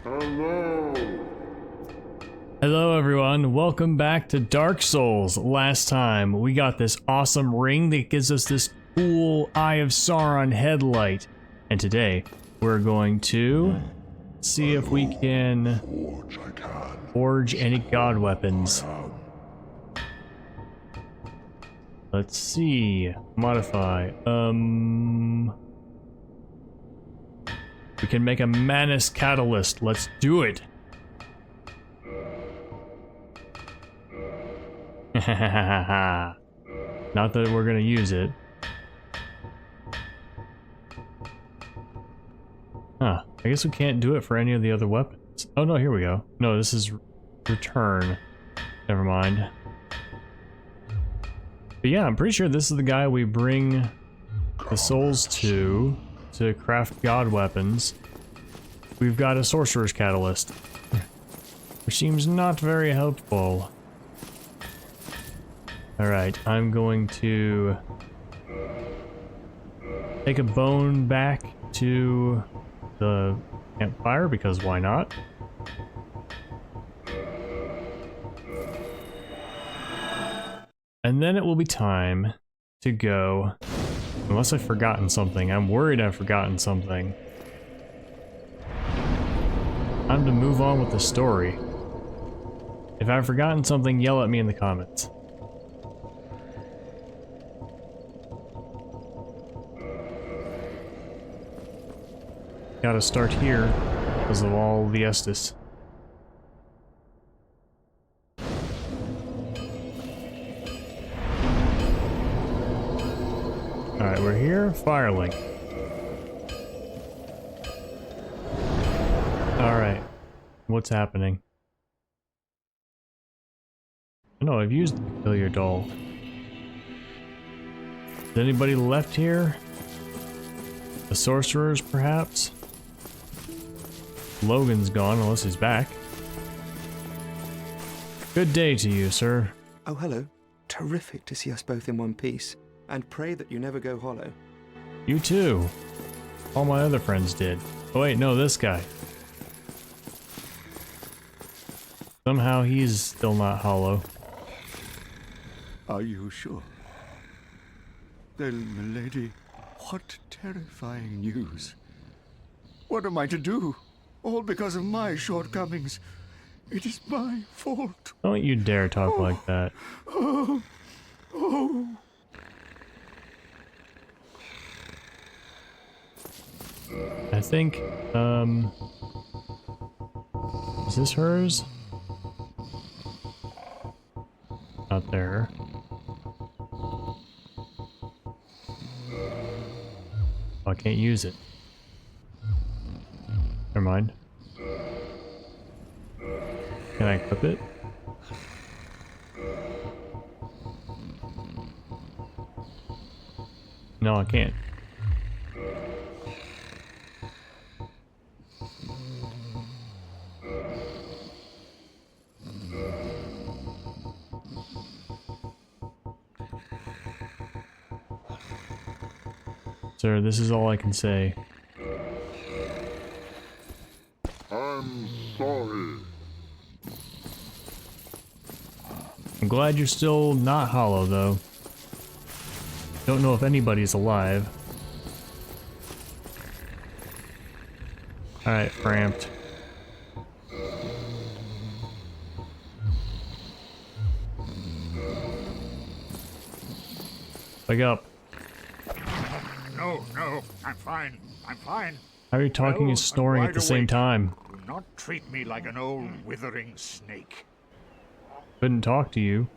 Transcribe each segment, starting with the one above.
Hello. Hello everyone, welcome back to Dark Souls. Last time we got this awesome ring that gives us this cool Eye of Sauron headlight. And today we're going to see if we can forge any god weapons. Let's see. Modify. We can make a Manus Catalyst. Let's do it. Not that we're gonna use it. Huh. I guess we can't do it for any of the other weapons. Oh no, here we go. No, this is return. Never mind. But yeah, I'm pretty sure this is the guy we bring the souls to craft god weapons. We've got a sorcerer's catalyst, which seems not very helpful. Alright, I'm going to take a bone back to the campfire, because why not? And then it will be time to go, unless I've forgotten something. I'm worried I've forgotten something. Time to move on with the story. If I've forgotten something, yell at me in the comments. Gotta start here because of all the Estus. Alright, we're here. Firelink. Alright. What's happening? No, I've used the Peculiar Doll. Is anybody left here? The sorcerers, perhaps? Logan's gone, unless he's back. Good day to you, sir. Oh, hello. Terrific to see us both in one piece. And pray that you never go hollow. You too. All my other friends did. Oh wait, no, this guy. Somehow he's still not hollow. Are you sure? Then, milady, what terrifying news. What am I to do? All because of my shortcomings. It is my fault. Don't you dare talk like that. Oh. I think, is this hers? Not there. Oh, I can't use it. Never mind. Can I equip it? No, I can't. Sir, this is all I can say. I'm sorry. I'm glad you're still not hollow, though. Don't know if anybody's alive. Alright, cramped. Wake up. No, I'm fine. I'm fine. How are you talking and snoring at the same time? Do not treat me like an old withering snake. Couldn't talk to you.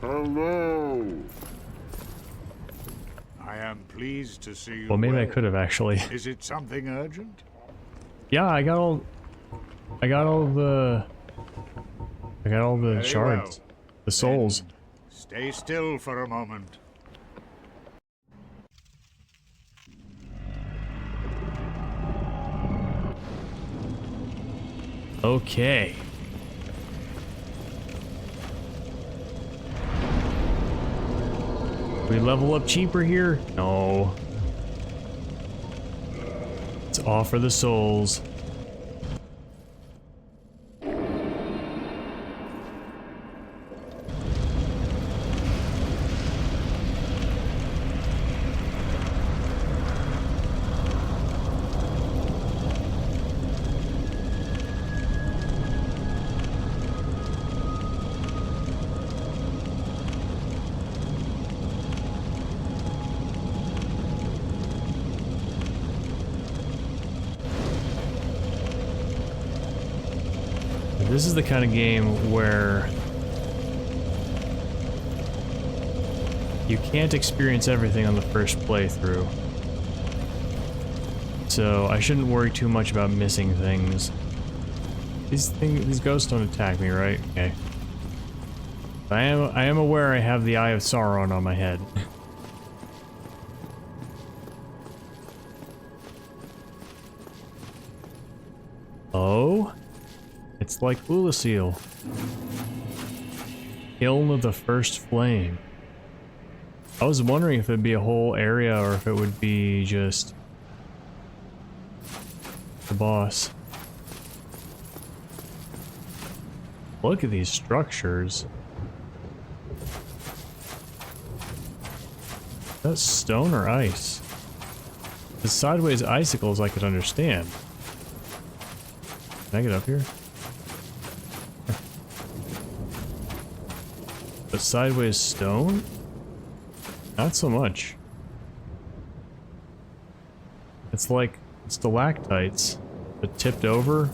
Hello. I am pleased to see you. Well, maybe I could have actually. Is it something urgent? Yeah, I got all the Very shards. well. The souls. Then stay still for a moment. Okay. We level up cheaper here? No. all for the souls. This is the kind of game where you can't experience everything on the first playthrough. So I shouldn't worry too much about missing things. These ghosts don't attack me, right? Okay. I am aware I have the Eye of Sauron on my head. Oh? It's like Ulasil. Kiln of the First Flame. I was wondering if it'd be a whole area or if it would be just the boss. Look at these structures. Is that stone or ice? The sideways icicles I could understand. Can I get up here? The sideways stone? Not so much. It's like stalactites, but tipped over,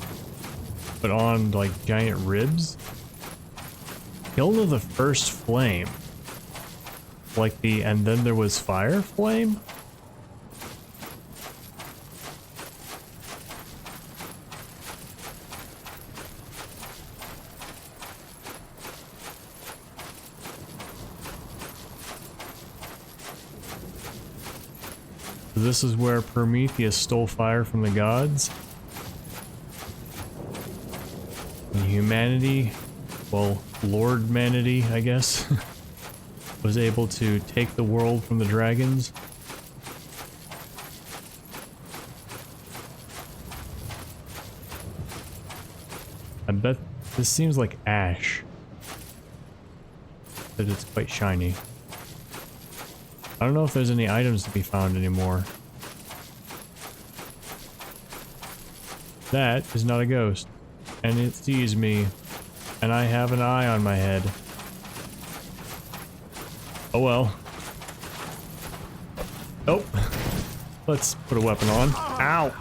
but on like giant ribs. Kiln of the First Flame. Like the and then there was fire flame? This is where Prometheus stole fire from the gods. And humanity, well, Lord Manity, I guess, was able to take the world from the dragons. I bet this seems like ash. But it's quite shiny. I don't know if there's any items to be found anymore. That is not a ghost. And it sees me. And I have an eye on my head. Oh well. Oh. Let's put a weapon on. Ow!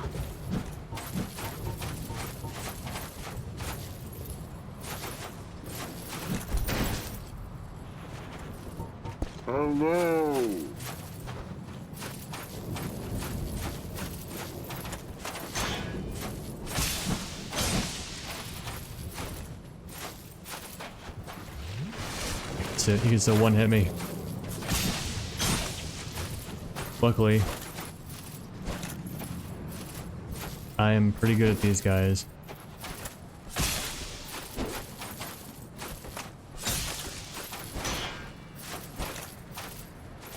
Hello. That's it. He can still one-hit me. Luckily, I am pretty good at these guys.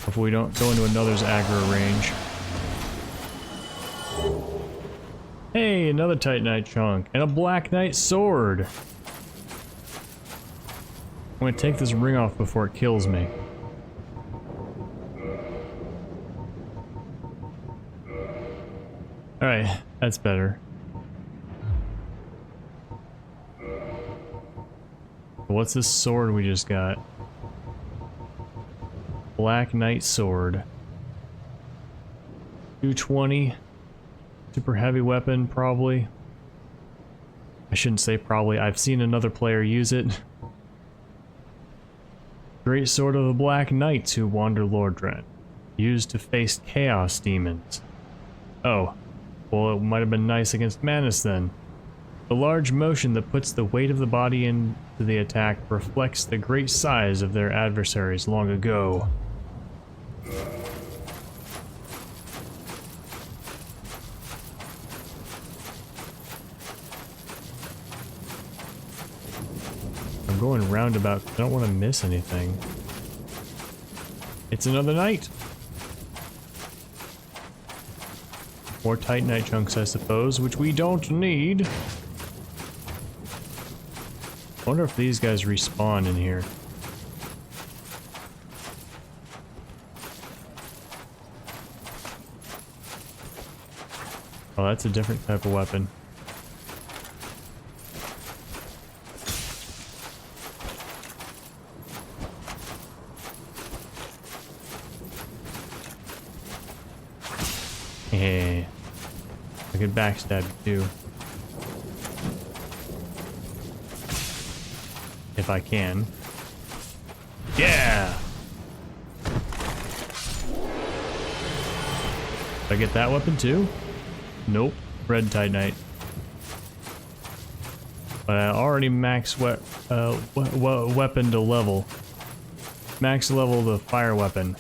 If we don't go into another's aggro range. Hey, another Titanite chunk and a Black Knight sword. I'm gonna take this ring off before it kills me. Alright, that's better. What's this sword we just got? Black Knight sword. 220. Super heavy weapon, probably. I shouldn't say probably. I've seen another player use it. Great sword of the Black Knights who wander Lordran. Used to face chaos demons. Oh. Well, it might have been nice against Manus then. The large motion that puts the weight of the body into the attack reflects the great size of their adversaries long ago. I'm going roundabout. I don't want to miss anything. It's another night. More Titanite chunks, I suppose, which we don't need. I wonder if these guys respawn in here. Oh, that's a different type of weapon. Yeah. I could backstab you too. If I can. Yeah! Did I get that weapon too? Nope. Red Titanite. But I already max weapon to level. Max level the fire weapon.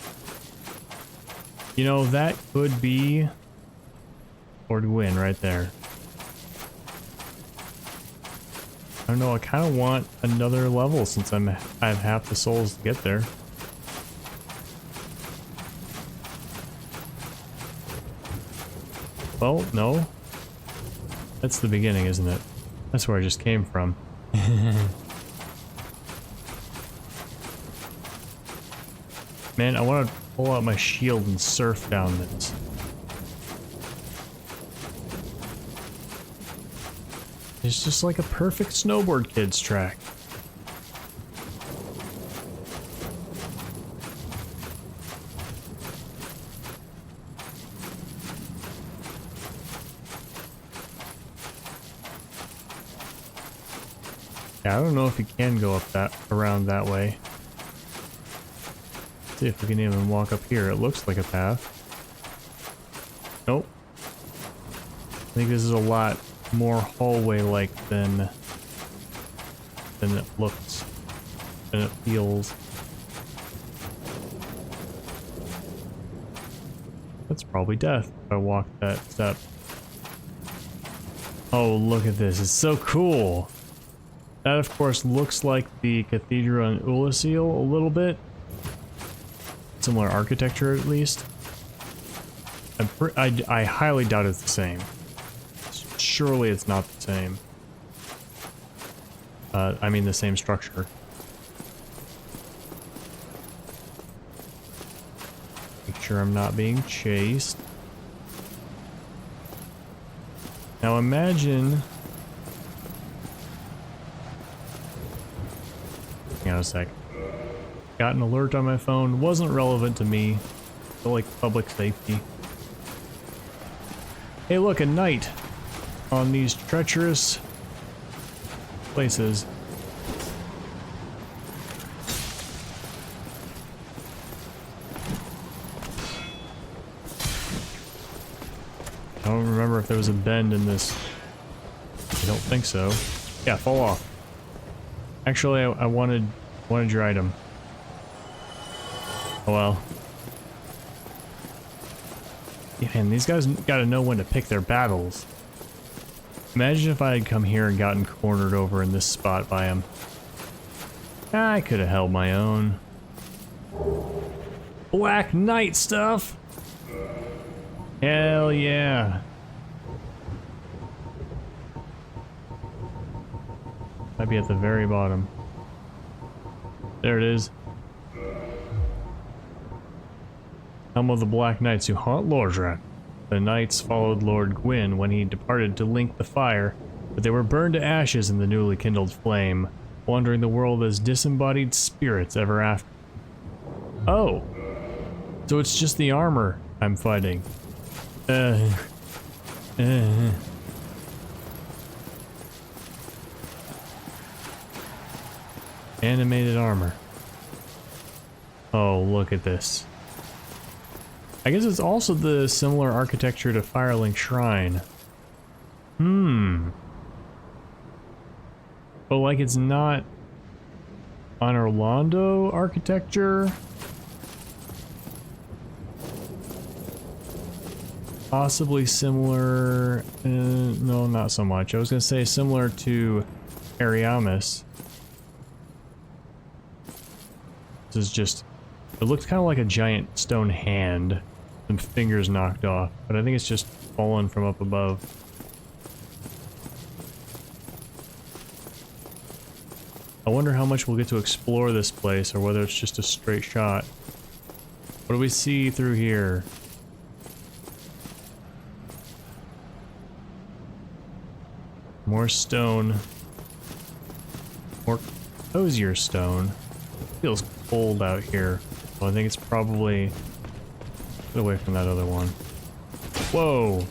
You know, that could be Lord Gwyn right there. I don't know, I kind of want another level since I have half the souls to get there. Well, no. That's the beginning, isn't it? That's where I just came from. Man, I want to pull out my shield and surf down this. It's just like a perfect snowboard kids track. Yeah, I don't know if you can go up that around that way. Let's see if we can even walk up here. It looks like a path. Nope. I think this is a lot more hallway-like than it looks, than it feels. That's probably death if I walk that step. Oh, look at this. It's so cool. That, of course, looks like the cathedral in Ulasil a little bit. Similar architecture, at least. I highly doubt it's the same. Surely it's not the same. I mean the same structure. Make sure I'm not being chased. Now imagine... Hang on a sec. Got an alert on my phone. Wasn't relevant to me. Feel like public safety. Hey look, a knight on these treacherous places. I don't remember if there was a bend in this. I don't think so. Yeah, fall off. Actually, I wanted your item. Oh well. Yeah, man, these guys gotta know when to pick their battles. Imagine if I had come here and gotten cornered over in this spot by him. I could have held my own. Black Knight stuff! Hell yeah. Might be at the very bottom. There it is. Helm of the Black Knights who haunt Lordran. The knights followed Lord Gwyn when he departed to link the fire, but they were burned to ashes in the newly kindled flame, wandering the world as disembodied spirits ever after. Oh! So it's just the armor I'm fighting. Animated armor. Oh, look at this. I guess it's also the similar architecture to Firelink Shrine. But like it's not on Orlando architecture. Possibly similar, no, not so much. I was gonna say similar to Ariamis. This is just, it looks kind of like a giant stone hand some fingers knocked off, but I think it's just fallen from up above. I wonder how much we'll get to explore this place, or whether it's just a straight shot. What do we see through here? More stone. More cozier stone. Feels cold out here. Well, I think it's probably... Get away from that other one. Whoa!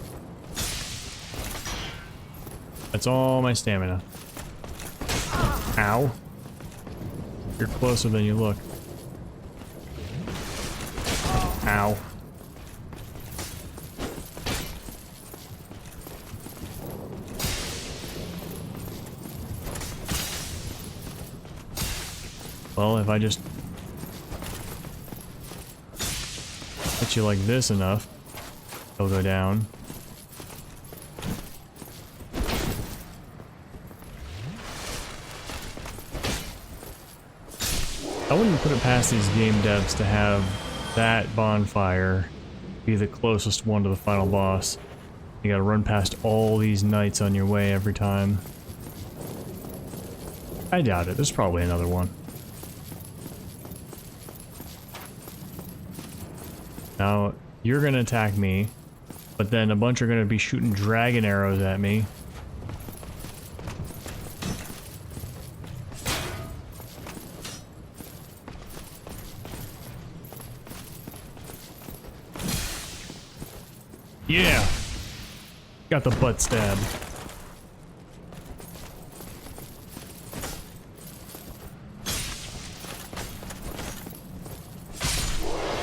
That's all my stamina. Ow. You're closer than you look. Ow. Well, if I just hit you like this enough, it'll go down. I wouldn't put it past these game devs to have that bonfire be the closest one to the final boss. You gotta run past all these knights on your way every time. I doubt it. There's probably another one. Now, you're gonna attack me, but then a bunch are gonna be shooting dragon arrows at me. Yeah! Got the butt stab.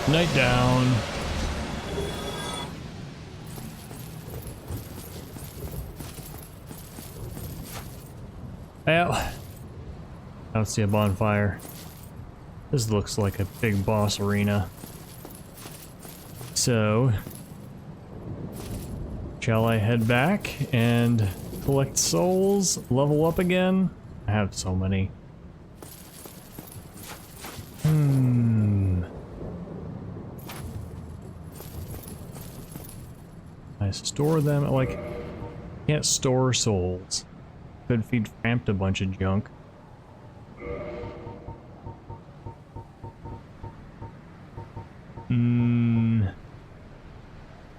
Knight down. Well, I don't see a bonfire. This looks like a big boss arena. So, shall I head back and collect souls, level up again? I have so many. I store them, like, can't store souls. Could feed Framped a bunch of junk.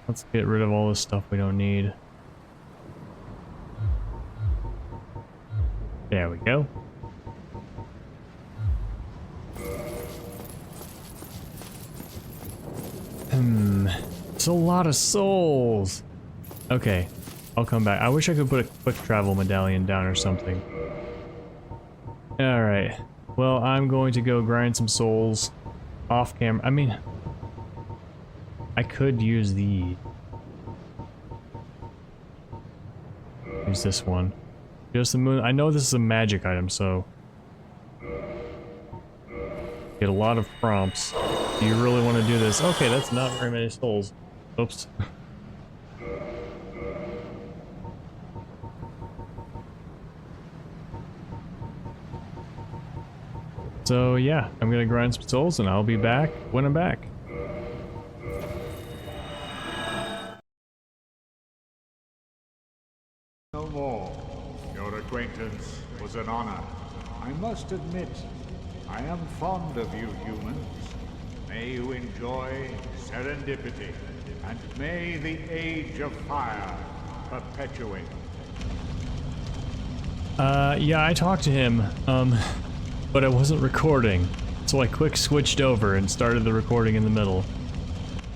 Let's get rid of all this stuff we don't need. There we go. It's a lot of souls. Okay, I'll come back. I wish I could put a quick travel medallion down or something. Alright. Well, I'm going to go grind some souls off camera. I mean, I could use the... Use this one. Just the moon. I know this is a magic item, so... Get a lot of prompts. Do you really want to do this? Okay, that's not very many souls. Oops. So yeah, I'm gonna grind some souls and I'll be back when I'm back. No more. Your acquaintance was an honor. I must admit, I am fond of you humans. May you enjoy serendipity, and may the age of fire perpetuate. Yeah, I talked to him, but I wasn't recording, so I quick switched over and started the recording in the middle.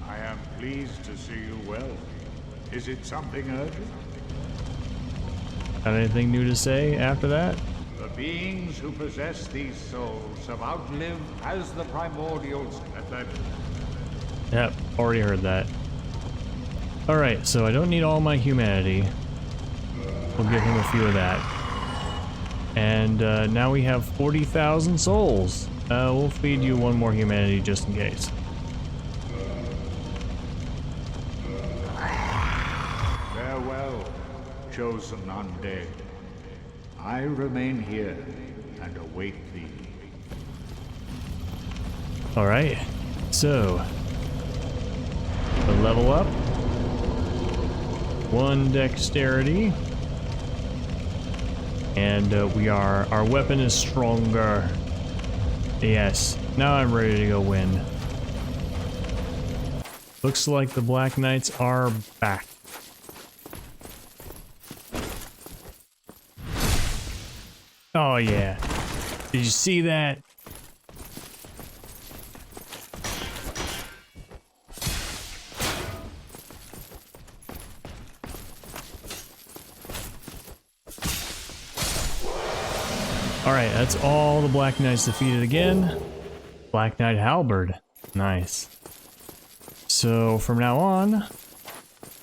I am pleased to see you well. Is it something urgent? Got anything new to say after that? The beings who possess these souls have outlived as the primordials at their... Yep, already heard that. Alright, so I don't need all my humanity. We'll give him a few of that. And now we have 40,000 souls. We'll feed you one more humanity just in case. Farewell, chosen undead. I remain here and await thee. Alright, so A level up. 1 dexterity. And our weapon is stronger. Yes, now I'm ready to go win. Looks like the Black Knights are back. Oh yeah. Did you see that? Alright, that's all the Black Knights defeated again. Black Knight Halberd. Nice. So from now on,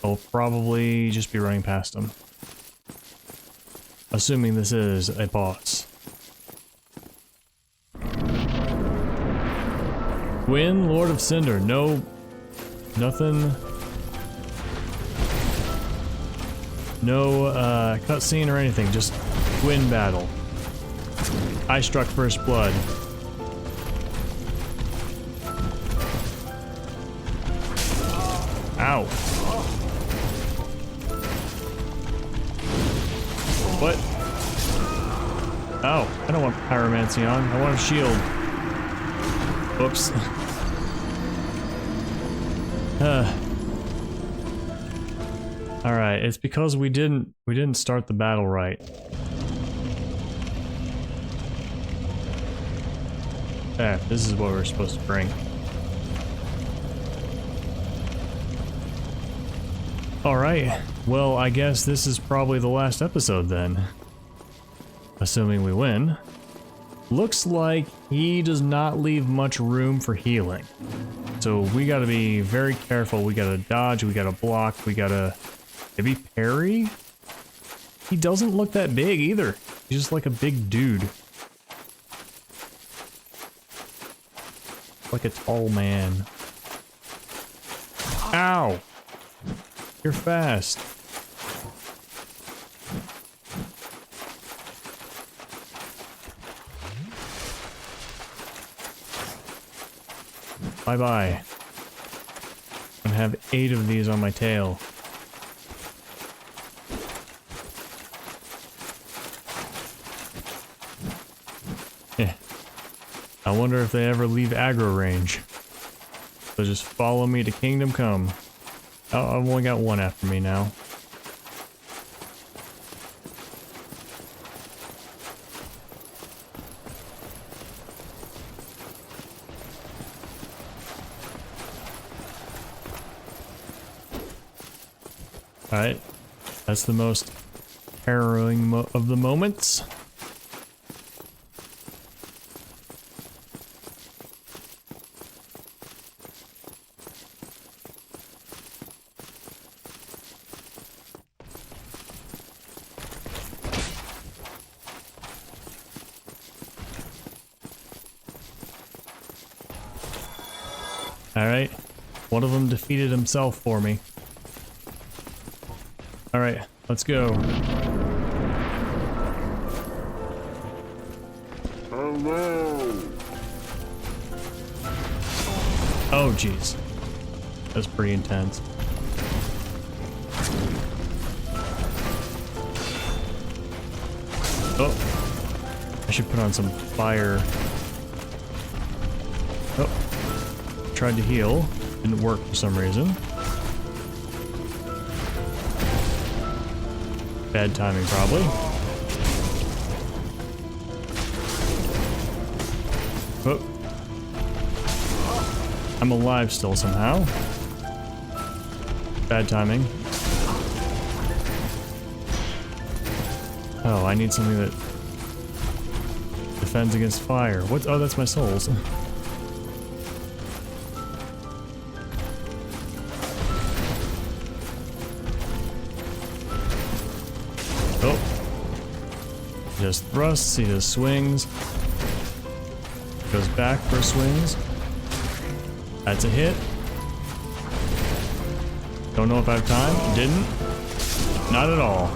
I'll probably just be running past them. Assuming this is a boss. Gwyn, Lord of Cinder. No, nothing. No cutscene or anything, just Gwyn battle. I struck first blood. Ow. What? Oh, I don't want pyromancy on. I want a shield. Oops. Alright, it's because we didn't start the battle right. There, this is what we're supposed to bring. Alright, well, I guess this is probably the last episode then. Assuming we win. Looks like he does not leave much room for healing. So we gotta be very careful. We gotta dodge, we gotta block, we gotta maybe parry? He doesn't look that big either. He's just like a big dude. Like a tall man. Ow! You're fast. Bye-bye. I have 8 of these on my tail. Yeah. I wonder if they ever leave aggro range. So just follow me to Kingdom Come. Oh, I've only got 1 after me now. Alright, that's the most harrowing of the moments. Alright, one of them defeated himself for me. Alright, let's go. Hello. Oh, jeez. That's pretty intense. Oh. I should put on some fire. Oh. Tried to heal. Didn't work for some reason. Bad timing, probably. Oh. I'm alive still somehow. Bad timing. Oh, I need something that defends against fire. What? Oh, that's my souls. Oh. He just thrusts, he just swings. Goes back for swings. That's a hit. Don't know if I have time. Didn't. Not at all.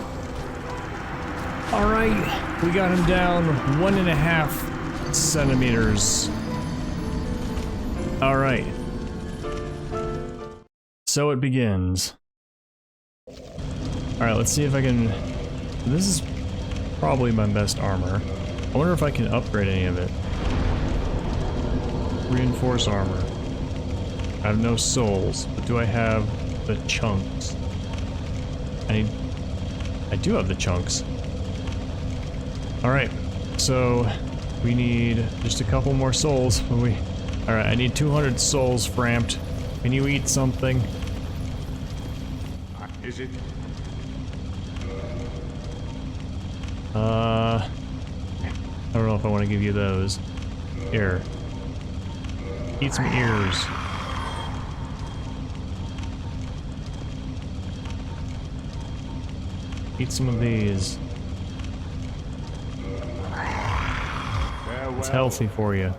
Alright. We got him down 1.5 centimeters. Alright. so it begins. Alright, let's see if I can... This is probably my best armor. I wonder if I can upgrade any of it. Reinforce armor. I have no souls, but do I have the chunks? I do have the chunks. Alright, so we need just a couple more souls. Alright, I need 200 souls, Framped. Can you eat something? Is it? I don't know if I want to give you those. Here. Eat some ears. Eat some of these. It's healthy for you.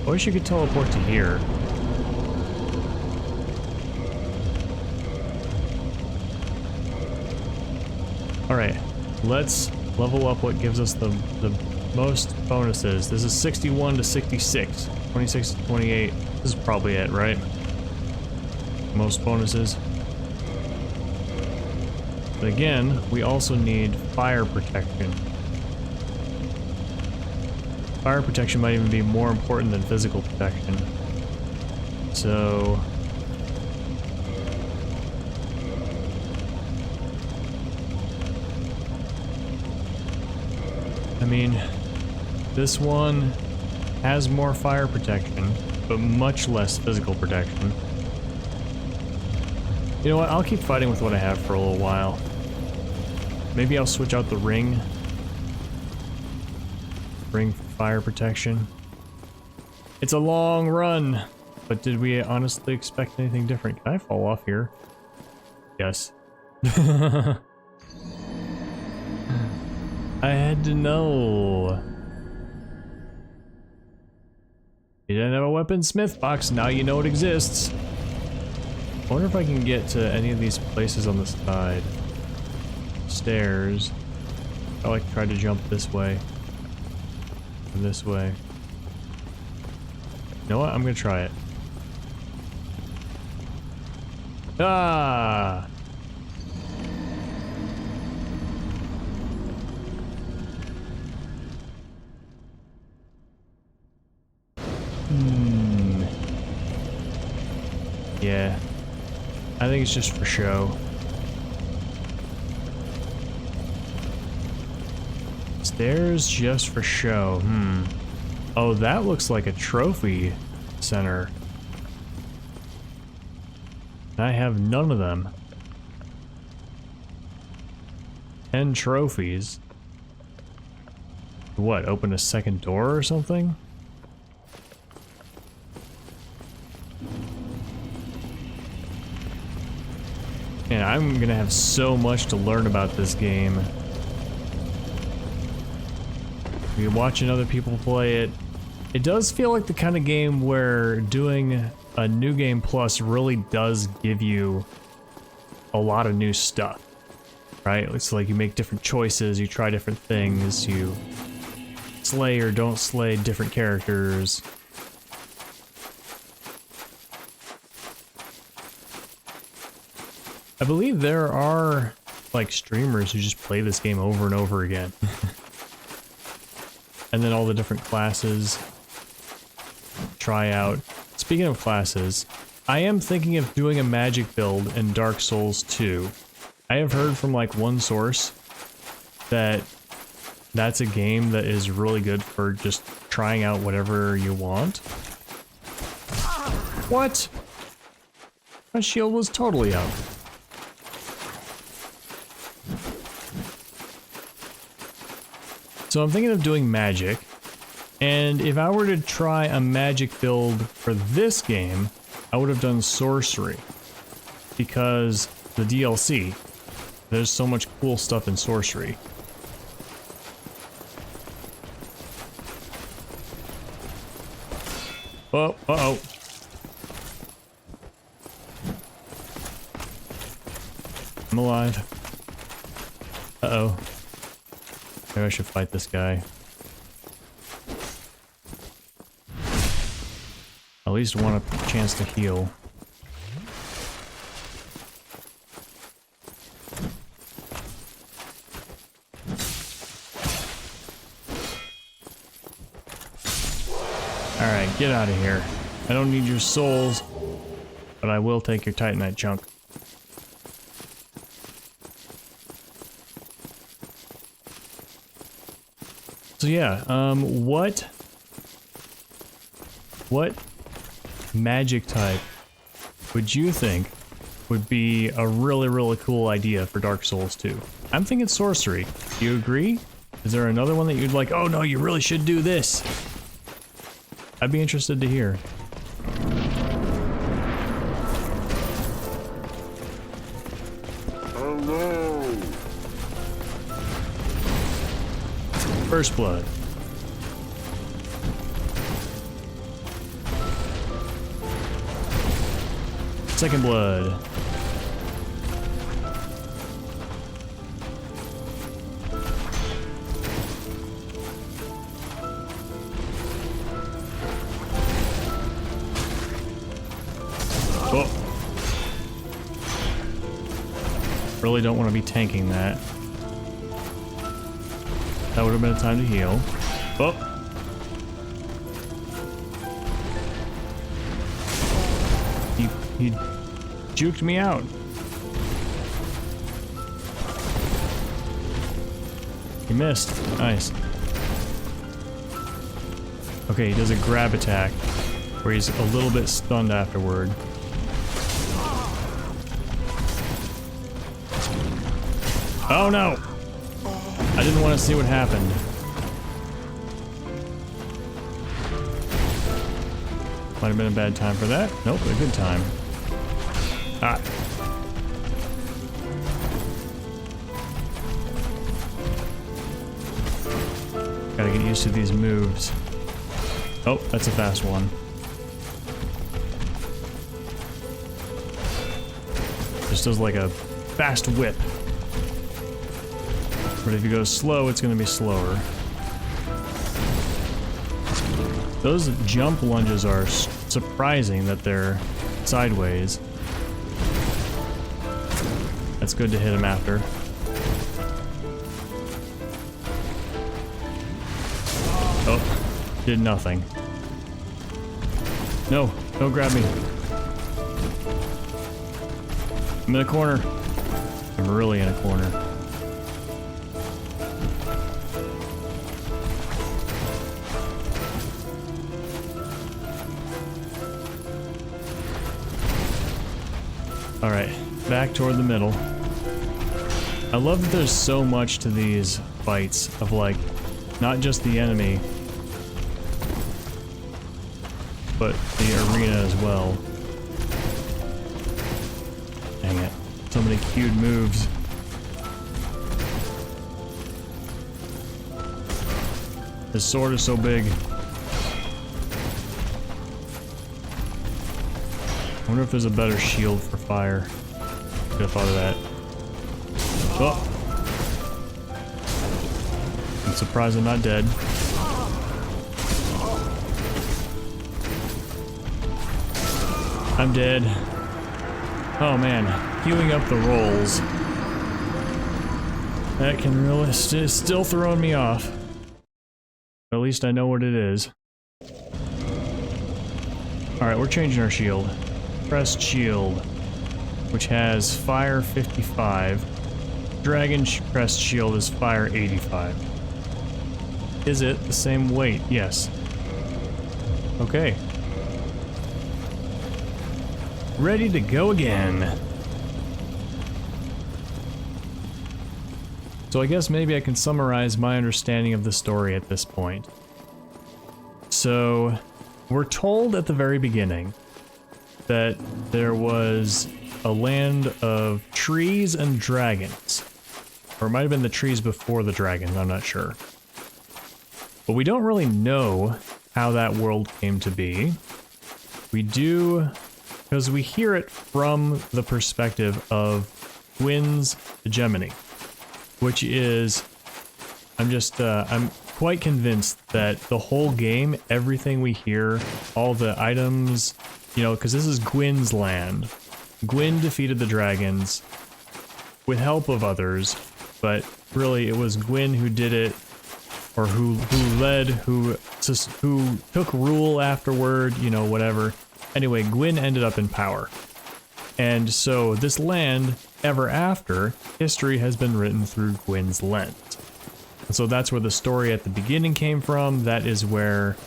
I wish you could teleport to here. Alright, let's level up what gives us the most bonuses. This is 61 to 66, 26 to 28. This is probably it, right? Most bonuses. But again, we also need fire protection. Fire protection might even be more important than physical protection. So... I mean, this one has more fire protection, but much less physical protection. You know what, I'll keep fighting with what I have for a little while. Maybe I'll switch out the ring. Ring for fire protection. It's a long run, but did we honestly expect anything different? Can I fall off here? Yes. I had to know. You didn't have a weaponsmith box, now you know it exists. I wonder if I can get to any of these places on the side. Stairs. I like to try to jump this way. And this way. You know what? I'm gonna try it. Ah! Yeah. I think it's just for show. Stairs just for show. Oh, that looks like a trophy center. I have none of them. 10 trophies. What, open a second door or something? Man, I'm gonna have so much to learn about this game. You're watching other people play it. It does feel like the kind of game where doing a new game plus really does give you a lot of new stuff, right? It's like you make different choices, you try different things, you slay or don't slay different characters. I believe there are like streamers who just play this game over and over again. And then all the different classes try out. Speaking of classes, I am thinking of doing a magic build in Dark Souls 2. I have heard from like one source that that's a game that is really good for just trying out whatever you want. What? My shield was totally out. So I'm thinking of doing magic, and if I were to try a magic build for this game, I would have done sorcery, because the DLC, there's so much cool stuff in sorcery. Oh, uh-oh. I'm alive. Uh-oh. Maybe I should fight this guy. At least want a chance to heal. Alright, get out of here. I don't need your souls, but I will take your Titanite chunk. So yeah, what magic type would you think would be a really cool idea for Dark Souls 2? I'm thinking sorcery. Do you agree? Is there another one that you'd like, oh no, you really should do this? I'd be interested to hear. Oh no! First blood. Second blood. Oh. Really don't want to be tanking that. That would have been a time to heal. Oh. He juked me out. He missed. Nice. Okay, he does a grab attack where he's a little bit stunned afterward. Oh no! I didn't want to see what happened. Might have been a bad time for that. Nope, a good time. Ah. Gotta get used to these moves. Oh, that's a fast one. Just does like a fast whip. But if you go slow, it's gonna be slower. Those jump lunges are surprising that they're sideways. That's good to hit him after. Oh, did nothing. No, don't grab me. I'm in a corner. I'm really in a corner. Alright, back toward the middle. I love that there's so much to these fights of like, not just the enemy, but the arena as well. Dang it. So many cued moves. His sword is so big. I wonder if there's a better shield for fire. Could have thought of that. Oh! I'm surprised I'm not dead. I'm dead. Oh man, queuing up the rolls. That can really still throwing me off. At least I know what it is. Alright, we're changing our shield. Pressed shield, which has fire 55. Dragon pressed shield is fire 85. Is it the same weight? Yes. Okay. Ready to go again. So I guess maybe I can summarize my understanding of the story at this point. So, we're told at the very beginning that there was a land of trees and dragons. Or it might have been the trees before the dragon, I'm not sure. But we don't really know how that world came to be. We do, because we hear it from the perspective of Gwyn's hegemony, which is, I'm quite convinced that the whole game, everything we hear, all the items, you know, because this is Gwyn's land. Gwyn defeated the dragons with help of others, but really it was Gwyn who did it, or who took rule afterward, you know, whatever. Anyway, Gwyn ended up in power. And so this land, ever after, history has been written through Gwyn's lens. And so that's where the story at the beginning came from. That is where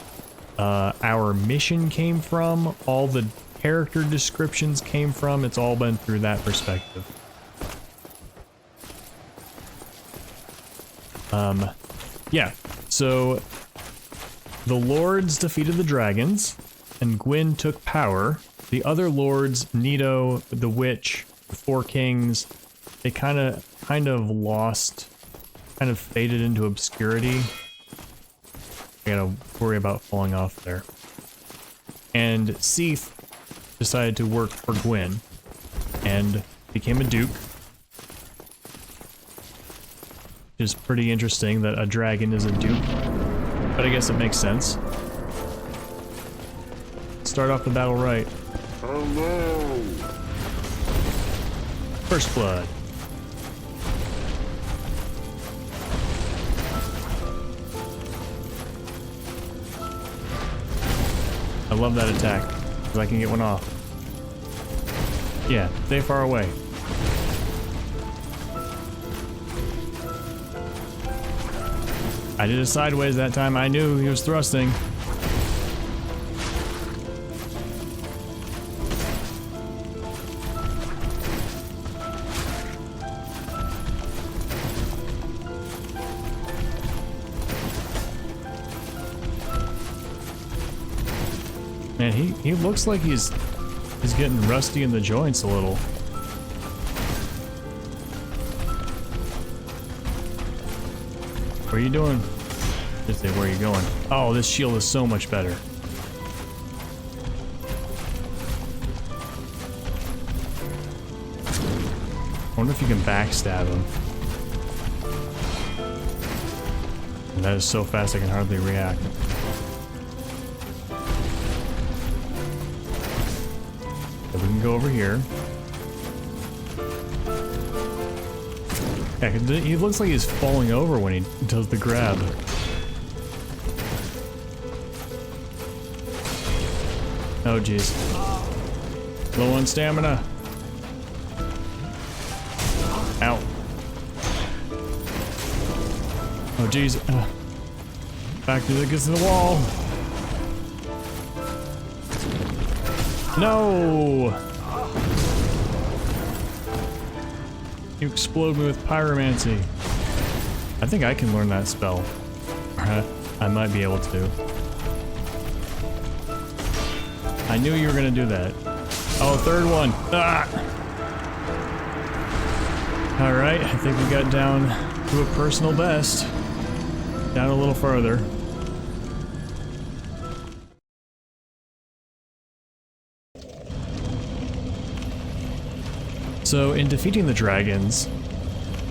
our mission came from. All the character descriptions came from. It's all been through that perspective. Yeah, so the lords defeated the dragons, and Gwyn took power. The other lords, Nito, the witch, the four kings, they kind of lost, kind of faded into obscurity. I gotta worry about falling off there. And Seath decided to work for Gwyn and became a duke. Which is pretty interesting that a dragon is a duke, but I guess it makes sense. Start off the battle right. Hello. First blood. I love that attack, because I can get one off. Yeah, stay far away. I did it sideways that time. I knew he was thrusting. Man, he looks like he's getting rusty in the joints a little. What are you doing? Just say, where are you going? Oh, this shield is so much better. I wonder if you can backstab him. And that is so fast I can hardly react. So we can go over here. Yeah, he looks like he's falling over when he does the grab. Oh jeez. Low on stamina. Ow. Oh jeez. Back against the wall. No! You explode me with pyromancy. I think I can learn that spell. I might be able to. I knew you were gonna do that. Oh, third one. Ah! Alright, I think we got down to a personal best. Down a little further. So, in defeating the dragons,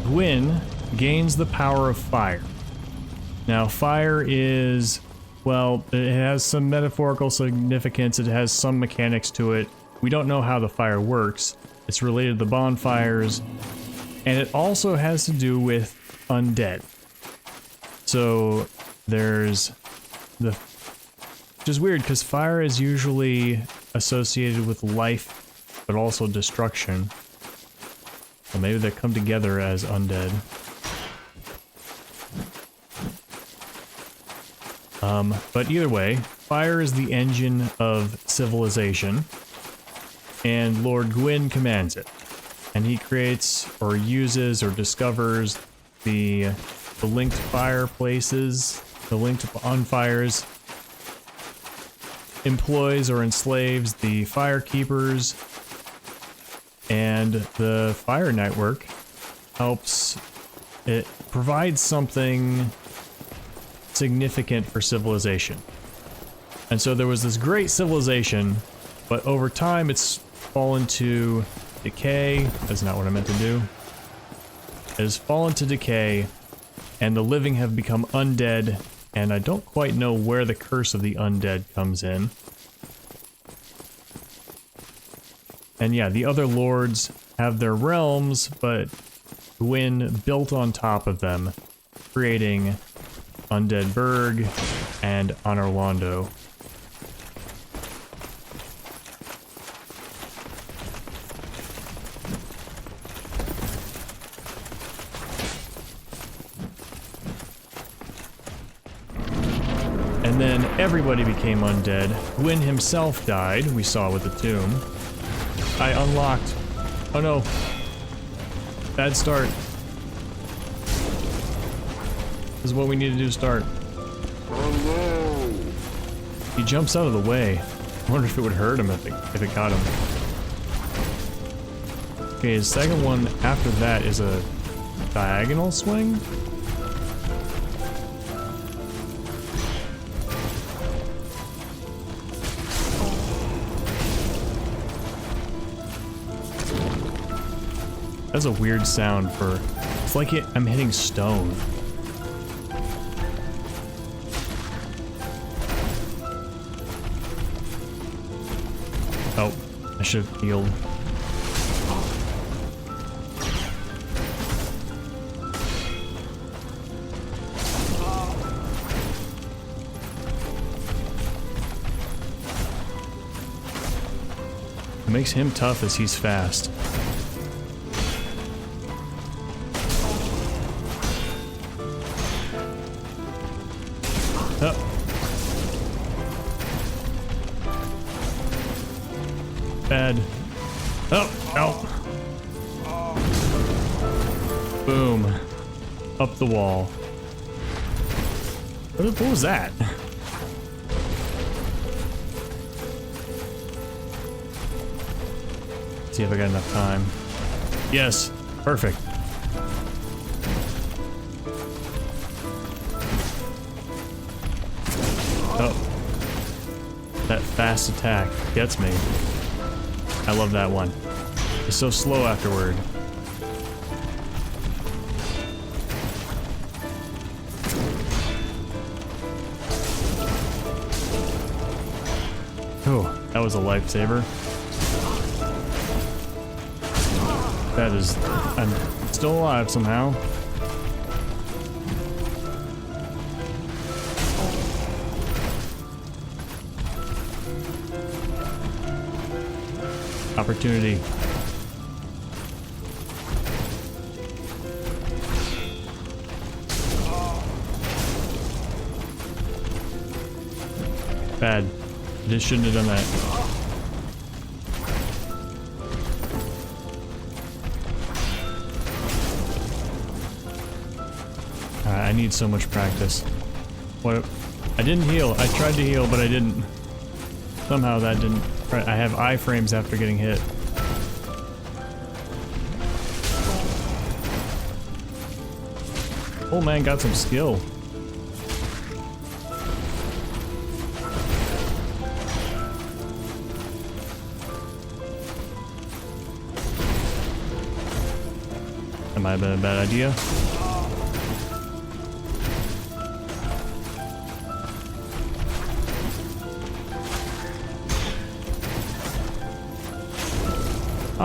Gwyn gains the power of fire. Now, fire is, well, it has some metaphorical significance, it has some mechanics to it. We don't know how the fire works. It's related to the bonfires, and it also has to do with undead. So, there's the... which is weird, because fire is usually associated with life, but also destruction. Well, maybe they come together as undead. But either way, fire is the engine of civilization, and Lord Gwyn commands it. And he creates, or uses, or discovers the linked fireplaces, the linked bonfires, employs or enslaves the firekeepers, and the fire network helps, it provides something significant for civilization. And so there was this great civilization, but over time it's fallen to decay. That's not what I meant to do. It has fallen to decay, and the living have become undead and I don't quite know where the curse of the undead comes in. And yeah, the other lords have their realms, but Gwyn built on top of them, creating Undead Burg and Anorlando. And then everybody became undead. Gwyn himself died, we saw with the tomb. I unlocked. Oh no. Bad start. This is what we need to do to start. Oh He jumps out of the way. I wonder if it would hurt him if it got him. Okay, his second one after that is a diagonal swing? That's a weird sound for... It's like I'm hitting stone. Oh, I should have healed. What makes him tough is he's fast. Oh. Bad. Oh, no. Boom. Up the wall. What was that? See if I got enough time. Yes, perfect. Oh. That fast attack gets me. I love that one. It's so slow afterward. Oh, that was a lifesaver. That is... I'm still alive somehow. Opportunity. Bad. Just shouldn't have done that. I need so much practice. What? I didn't heal. I tried to heal, but I didn't. Somehow that didn't. I have iframes after getting hit. Oh man, got some skill. That might have been a bad idea.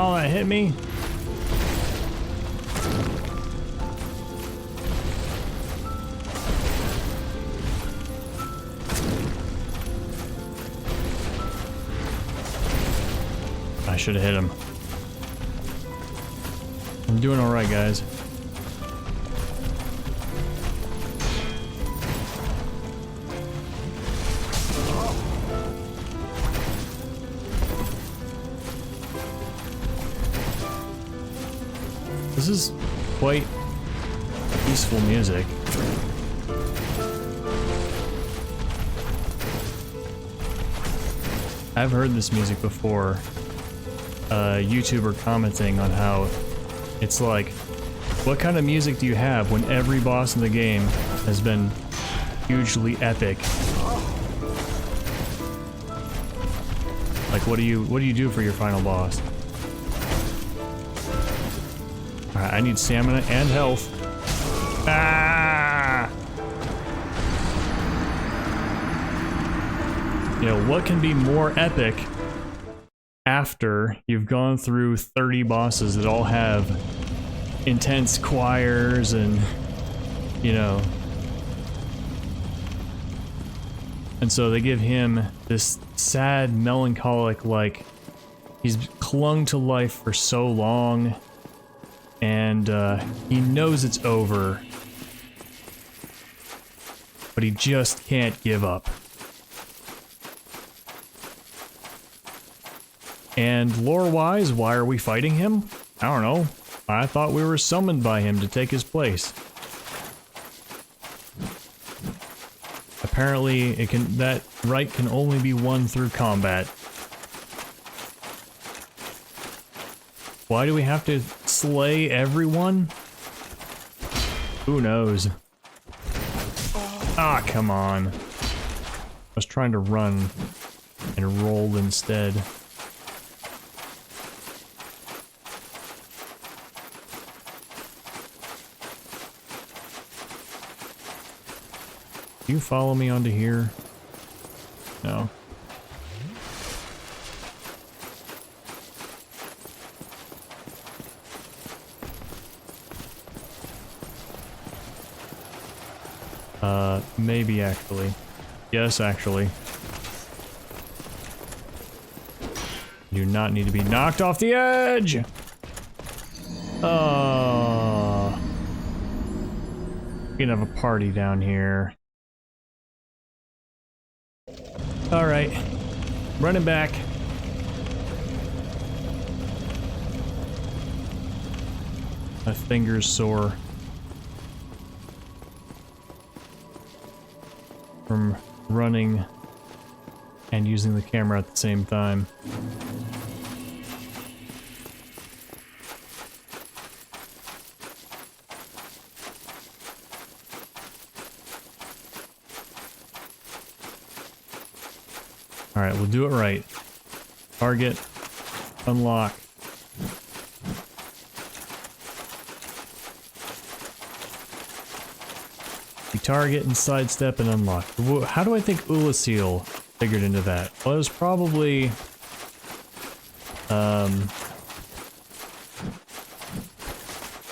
Oh, that hit me. I should have hit him. I'm doing all right, guys. This is quite peaceful music. I've heard this music before. A YouTuber commenting on how it's like, what kind of music do you have when every boss in the game has been hugely epic? Like, what do you do for your final boss? Alright, I need stamina and health. Ah! You know, what can be more epic after you've gone through 30 bosses that all have intense choirs and, you know. And so they give him this sad, melancholic, like, he's clung to life for so long, and he knows it's over, but he just can't give up. And lore-wise, why are we fighting him? I don't know. I thought we were summoned by him to take his place. Apparently, that right can only be won through combat. Why do we have to slay everyone? Who knows? Ah, come on. I was trying to run and rolled instead. Do you follow me onto here? No. Maybe actually. Yes, actually. You do not need to be knocked off the edge! Oh. We can have a party down here. Alright. Running back. My finger's sore. From running and using the camera at the same time. Alright, we'll do it right. Target. Unlock. We target and sidestep and unlock. How do I think Ulasil figured into that? Well, it was probably...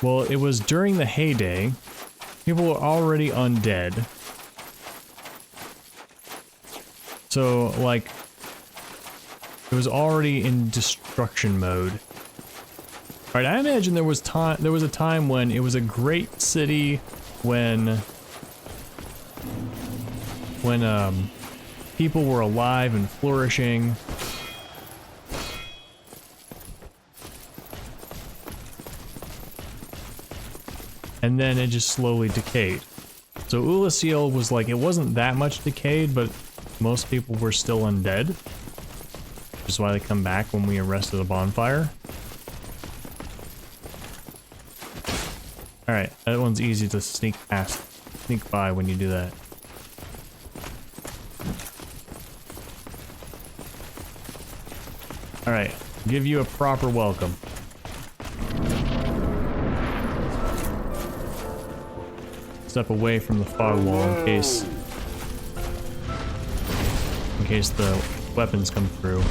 well, it was during the heyday. People were already undead. So, like, it was already in destruction mode. Alright, I imagine there was a time when it was a great city when people were alive and flourishing. And then it just slowly decayed. So Ulasil was like, it wasn't that much decayed, but most people were still undead. Which is why they come back when we arrested a bonfire. Alright, that one's easy to sneak by when you do that. Alright, give you a proper welcome. Step away from the fog wall in case the weapons come through.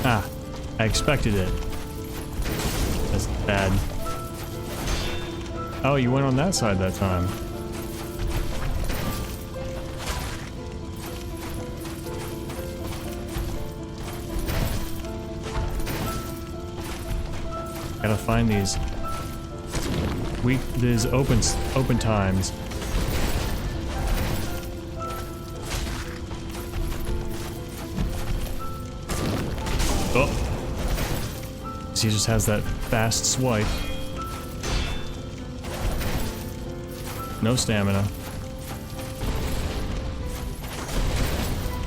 Ah, I expected it. That's bad. Oh, you went on that side that time. Gotta find these open times. Oh, he just has that fast swipe. No stamina.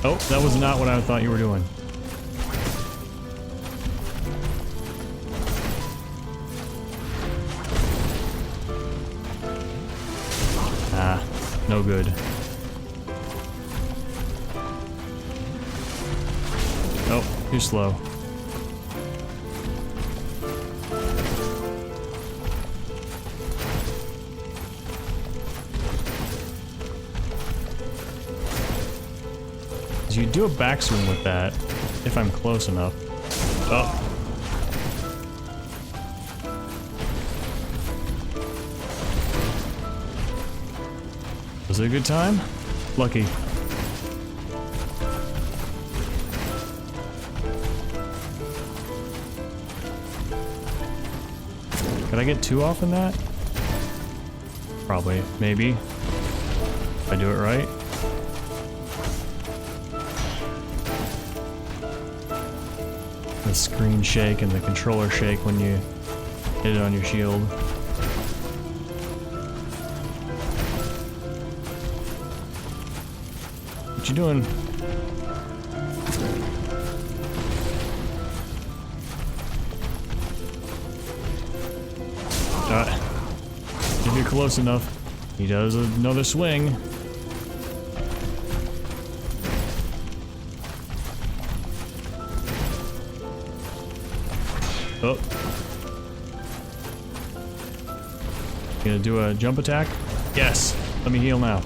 Oh, that was not what I thought you were doing. No good. Oh, too slow. you do a backswing with that, if I'm close enough. Oh. Was it a good time? Lucky. Could I get 2 off in that? Probably. Maybe. If I do it right. The screen shake and the controller shake when you hit it on your shield. What you doing? If you're close enough, he does another swing. Oh. Gonna do a jump attack? Yes. Let me heal now.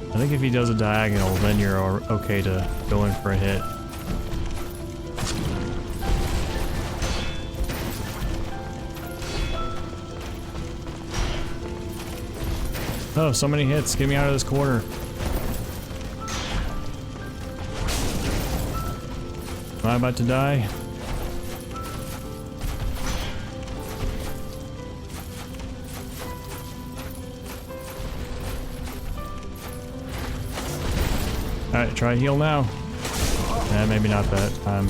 I think if he does a diagonal, then you're okay to go in for a hit. Oh, so many hits. Get me out of this corner. Am I about to die? Alright, try heal now. Maybe not that time.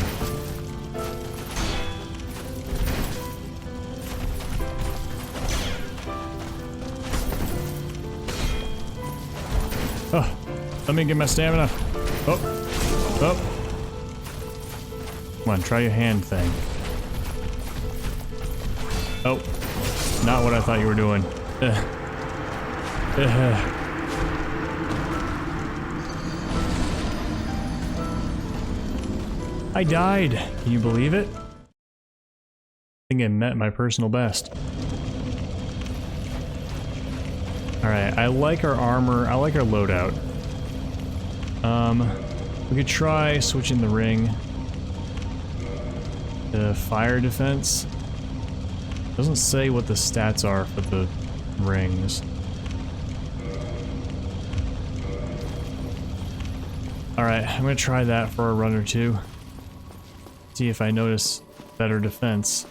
Oh, let me get my stamina. Oh, oh. Come on, try your hand thing. Oh, not what I thought you were doing. I died. Can you believe it? I think I met my personal best. Alright, I like our armor. I like our loadout. We could try switching the ring to fire defense. Doesn't say what the stats are for the rings. Alright, I'm gonna try that for a run or two. See if I notice better defense.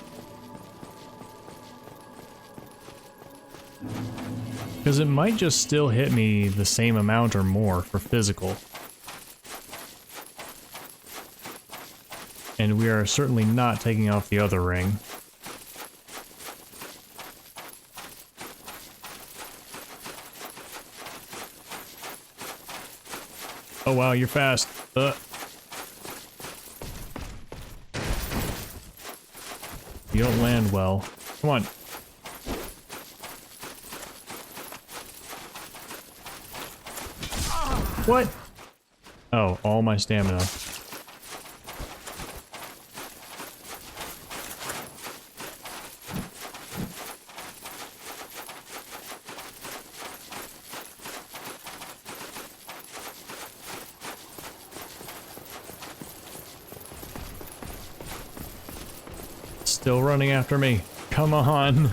Because it might just still hit me the same amount or more for physical. And we are certainly not taking off the other ring. Oh wow, you're fast. You don't land well. Come on. What? Oh, all my stamina. Still running after me. Come on.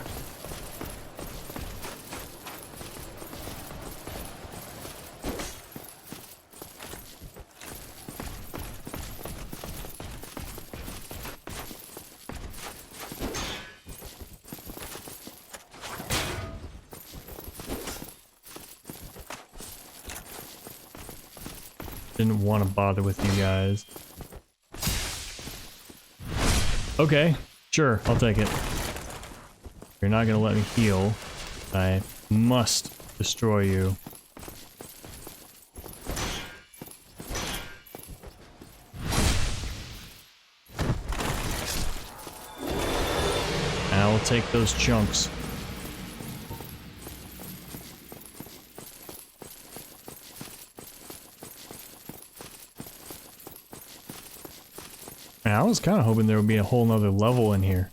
Didn't want to bother with you guys. Okay. Sure, I'll take it. You're not gonna let me heal. I must destroy you. take those chunks. Man, I was kind of hoping there would be a whole nother level in here.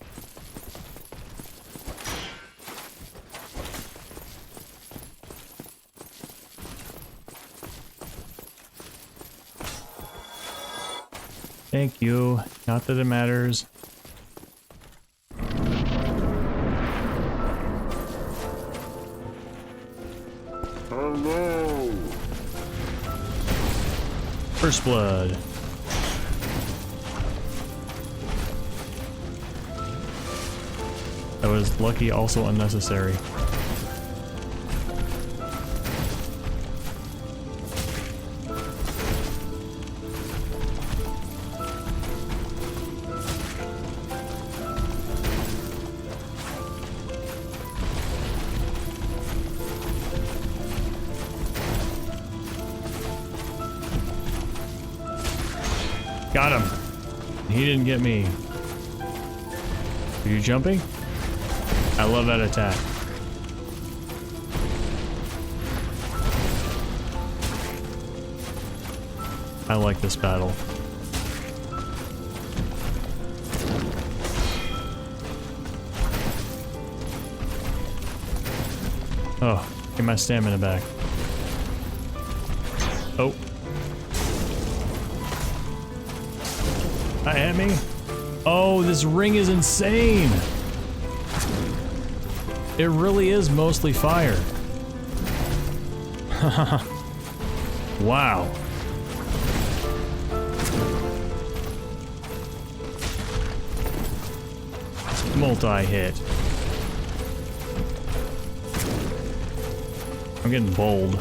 Thank you. Not that it matters. Hello. First blood. That was lucky, also unnecessary. Got him. He didn't get me. Are you jumping? I love that attack. I like this battle. Oh, get my stamina back. Oh. At me? Oh, this ring is insane! It really is mostly fire. Wow. Multi-hit. I'm getting bold.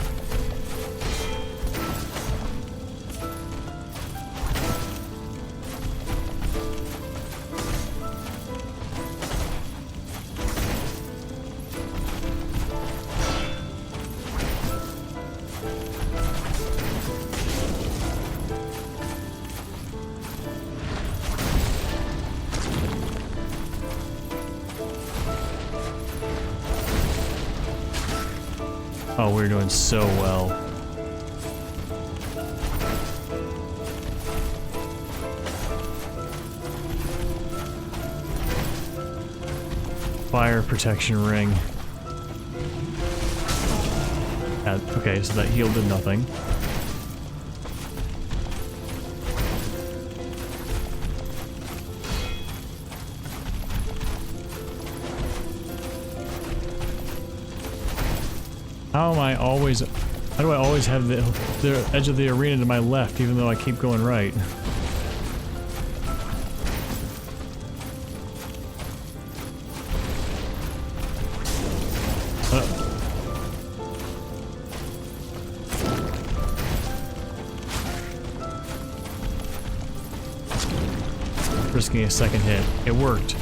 Oh, we're doing so well. Fire protection ring. Okay, so that heal did nothing. How do I always have the edge of the arena to my left, even though I keep going right? Risking a second hit. It worked.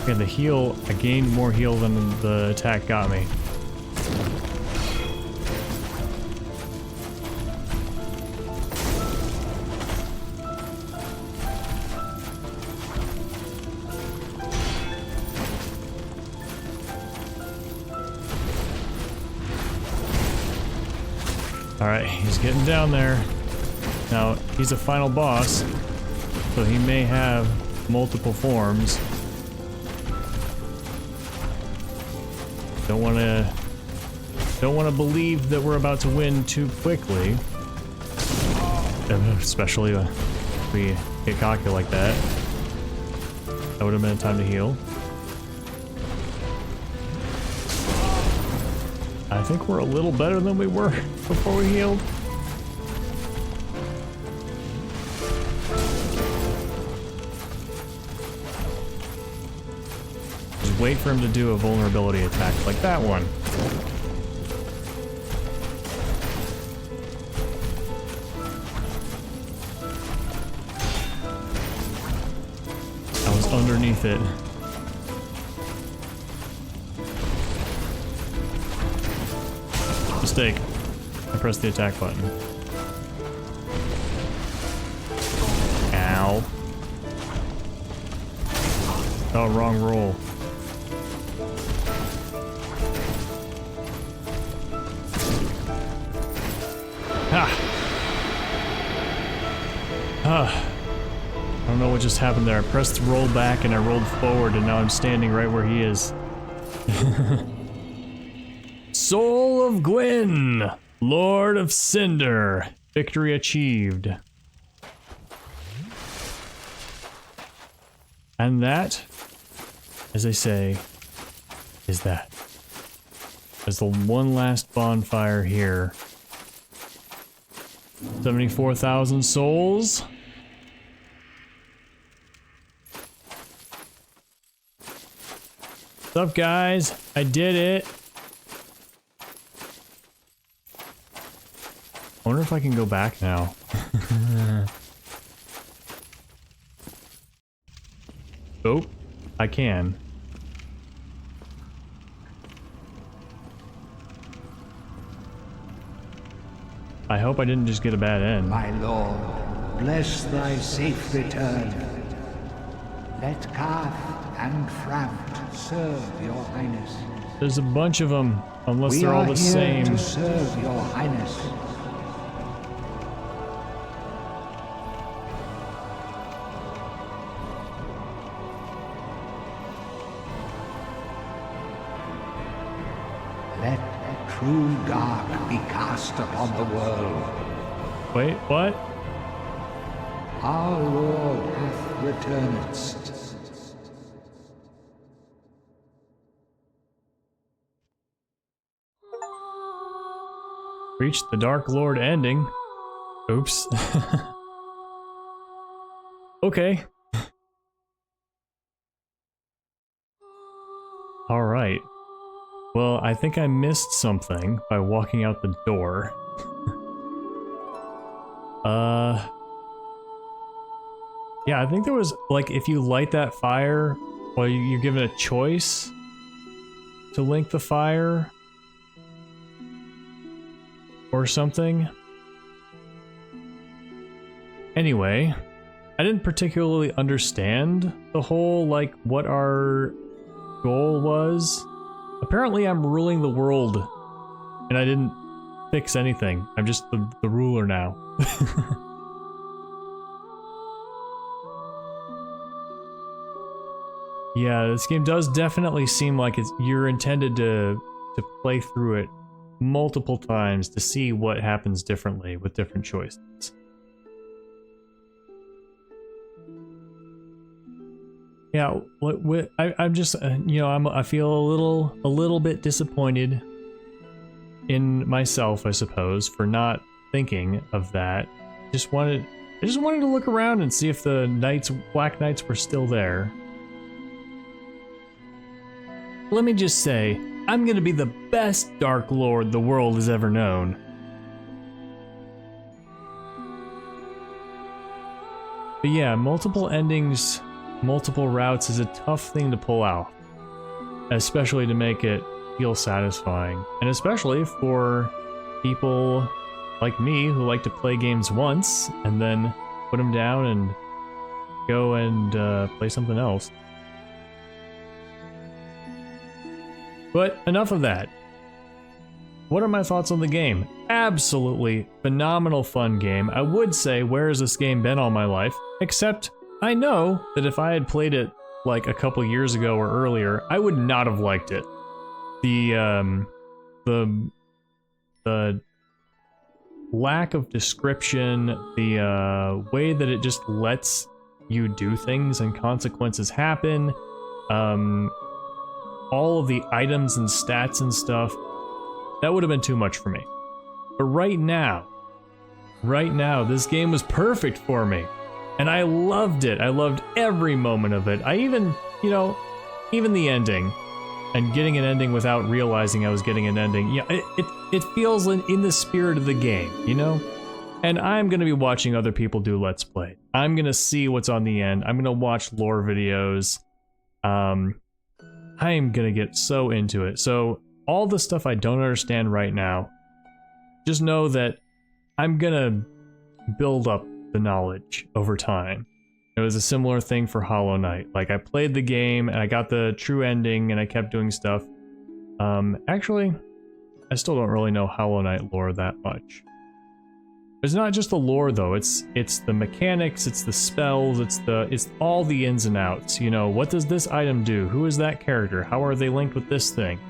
Okay, the heal, I gained more heal than the attack got me. Alright, he's getting down there. Now, he's a final boss, so he may have multiple forms. Don't want to believe that we're about to win too quickly. Especially if we get cocky like that. That would have been time to heal. I think we're a little better than we were before we healed. Just wait for him to do a vulnerability attack like that one. I was underneath it. Mistake. I pressed the attack button. Ow. Oh, wrong roll. Ha! I don't know what just happened there. I pressed roll back and I rolled forward and now I'm standing right where he is. Soul of Gwyn, Lord of Cinder. Victory achieved. And that, as they say, is that. There's the one last bonfire here. 74,000 souls. What's up, guys? I did it. I wonder if I can go back now. Oh, I can. I hope I didn't just get a bad end. My lord, bless thy safe return. Let Carth and Frampt serve your highness. There's a bunch of them, unless We they're all are the here same. to serve your highness. Let true dark be cast upon the world. Wait, what? Our Lord hath returned. Reached the Dark Lord ending. Oops. Okay. Alright. Well, I think I missed something by walking out the door. Yeah, I think there was, like, if you light that fire, well, you're given a choice to link the fire or something. Anyway, I didn't particularly understand the whole, like, what our goal was. Apparently I'm ruling the world, and I didn't fix anything. I'm just the ruler now. Yeah, this game does definitely seem like you're intended to play through it multiple times to see what happens differently with different choices. Yeah, I'm just, you know, I feel a little bit disappointed in myself, I suppose, for not thinking of that. I just wanted to look around and see if the Black Knights were still there. Let me just say, I'm gonna be the best Dark Lord the world has ever known. But yeah, multiple endings, multiple routes is a tough thing to pull out. Especially to make it feel satisfying. And especially for people like me who like to play games once and then put them down and go and play something else. But enough of that. What are my thoughts on the game? Absolutely phenomenal fun game. I would say, where has this game been all my life? Except, I know that if I had played it like a couple years ago or earlier, I would not have liked it. The lack of description, the way that it just lets you do things and consequences happen, all of the items and stats and stuff, that would have been too much for me. But right now, this game was perfect for me. And I loved it. I loved every moment of it. I even, you know, even the ending. And getting an ending without realizing I was getting an ending. Yeah, it feels in the spirit of the game, you know? And I'm going to be watching other people do Let's Play. I'm going to see what's on the end. I'm going to watch lore videos. I am gonna get so into it. So all the stuff I don't understand right now, just know that I'm gonna build up the knowledge over time. It was a similar thing for Hollow Knight. Like, I played the game and I got the true ending and I kept doing stuff. Actually, I still don't really know Hollow Knight lore that much. It's not just the lore though, it's the mechanics, it's the spells, it's all the ins and outs. You know, what does this item do? Who is that character? How are they linked with this thing?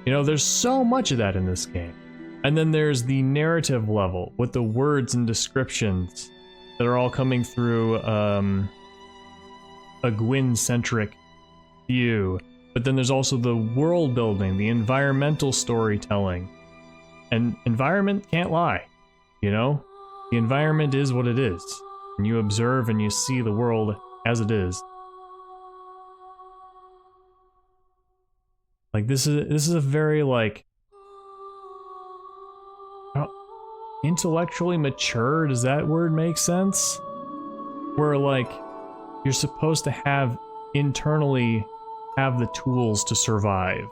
You know, there's so much of that in this game. And then there's the narrative level with the words and descriptions that are all coming through a Gwyn-centric view. But then there's also the world building, the environmental storytelling. And environment can't lie, you know? The environment is what it is. And you observe and you see the world as it is. Like, this is a very, like, intellectually mature, does that word make sense? Where, like, you're supposed to have internally have the tools to survive.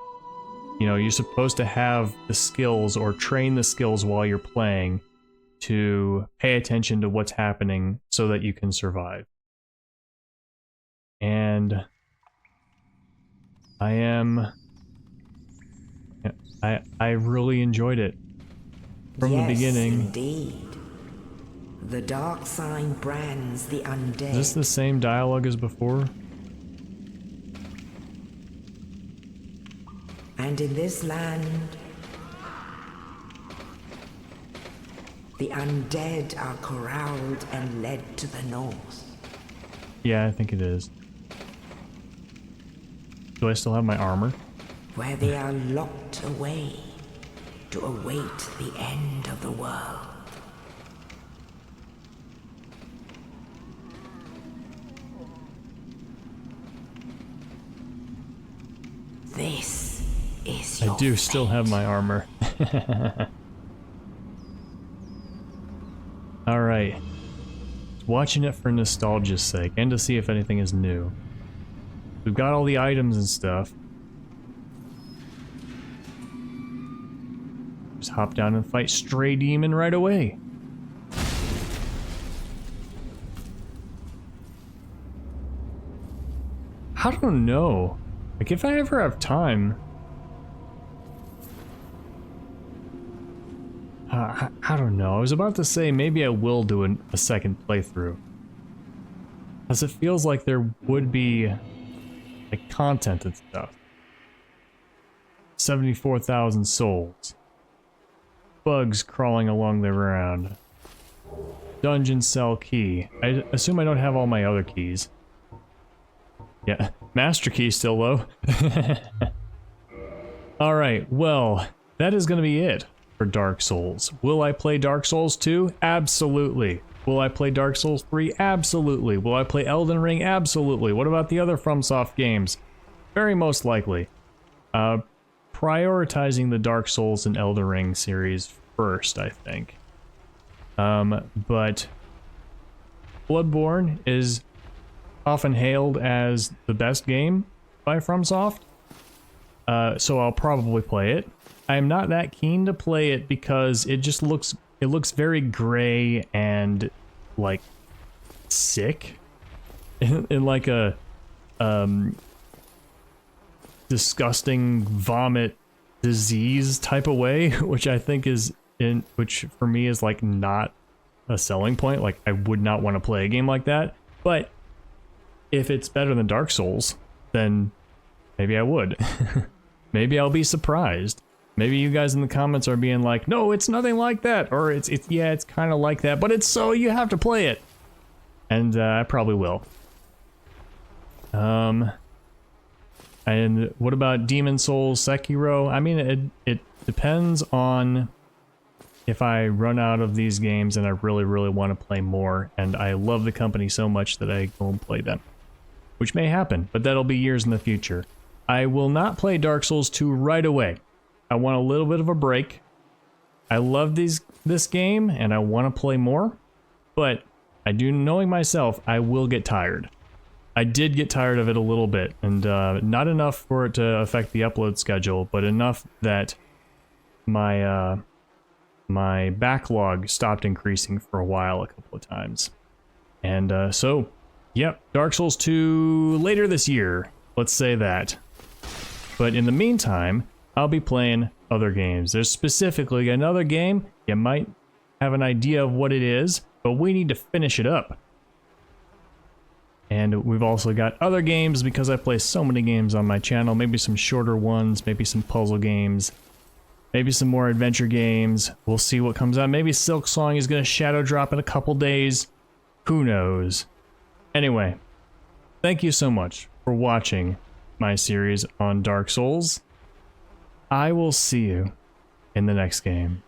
You know, you're supposed to have the skills or train the skills while you're playing to pay attention to what's happening so that you can survive. And I really enjoyed it from the beginning. Indeed. The dark sign brands the undead. Is this the same dialogue as before? And in this land, the undead are corralled and led to the north. Yeah, I think it is. Do I still have my armor? Where they are locked away to await the end of the world. This is your I do still have my armor. Alright. Watching it for nostalgia's sake and to see if anything is new. We've got all the items and stuff. Just hop down and fight Stray Demon right away. I don't know. Like, if I ever have time... I don't know. I was about to say maybe I will do a second playthrough. As it feels like there would be like content and stuff. 74,000 souls. Bugs crawling along the ground. Dungeon cell key. I assume I don't have all my other keys. Yeah, master key still low. Alright, well, that is going to be it for Dark Souls. Will I play Dark Souls 2? Absolutely. Will I play Dark Souls 3? Absolutely. Will I play Elden Ring? Absolutely. What about the other FromSoft games? Very most likely. Prioritizing the Dark Souls and Elden Ring series first, I think. But Bloodborne is often hailed as the best game by FromSoft, so I'll probably play it. I'm not that keen to play it because it just looks very gray and like sick in like a disgusting vomit disease type of way, which I think which for me is like not a selling point. Like, I would not want to play a game like that. But if it's better than Dark Souls, then maybe I would. Maybe I'll be surprised. Maybe you guys in the comments are being like, no, it's nothing like that. Or it's kind of like that, but it's so you have to play it. And I probably will. And what about Demon Souls, Sekiro? I mean, it depends on if I run out of these games and I really, really want to play more. And I love the company so much that I go and play them. Which may happen, but that'll be years in the future. I will not play Dark Souls 2 right away. I want a little bit of a break. I love this game, and I want to play more, but I do, knowing myself, I will get tired. I did get tired of it a little bit, and not enough for it to affect the upload schedule, but enough that my backlog stopped increasing for a while, a couple of times. And so Yep, Dark Souls 2 later this year. Let's say that. But in the meantime, I'll be playing other games. There's specifically another game. You might have an idea of what it is, but we need to finish it up. And we've also got other games because I play so many games on my channel. Maybe some shorter ones, maybe some puzzle games, maybe some more adventure games. We'll see what comes out. Maybe Silk Song is going to shadow drop in a couple days. Who knows? Anyway, thank you so much for watching my series on Dark Souls. I will see you in the next game.